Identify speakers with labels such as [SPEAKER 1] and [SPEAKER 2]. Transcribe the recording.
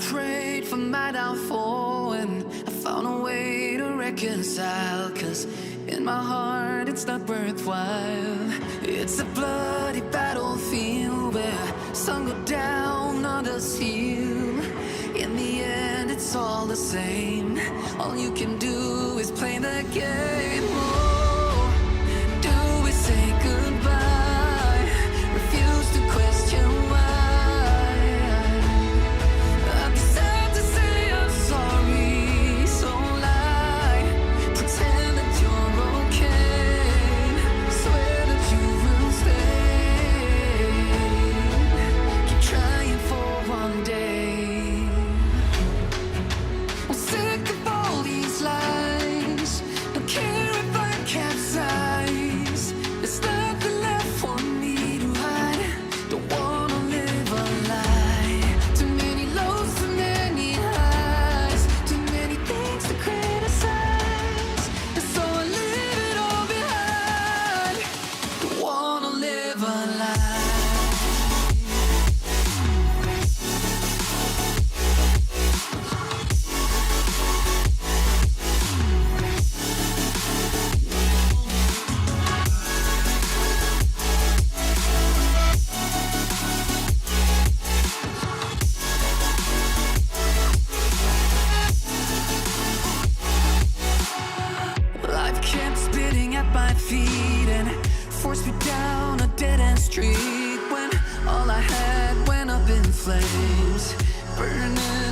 [SPEAKER 1] prayed for my downfall and I found a way to reconcile, 'cause in my heart it's not worthwhile. It's a bloody battlefield where some go down, others heal. In the end it's all the same. All you can do is play the game. Oh, do we say goodbye? Refuse to question why. I'd be sad to say I'm sorry, so lie, pretend that you're okay, swear that you will stay, keep trying for one day. I'm sick of all these lies, don't care if I capsize. There's nothing left for me to hide, don't wanna live a lie. Too many lows, too many highs, too many things to criticize, and so I leave it all behind. Don't wanna live a lie. Life kept spitting at my feet and forced me down a dead-end street when all I had went up in flames, burning